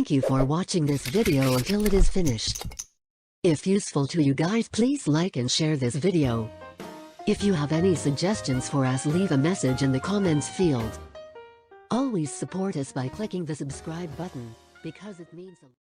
thank you for watching this video until it is finished. If useful to you guys, please like and share this video. If you have any suggestions for us, leave a message in the comments field. Always support us by clicking the subscribe button, because it means a lot.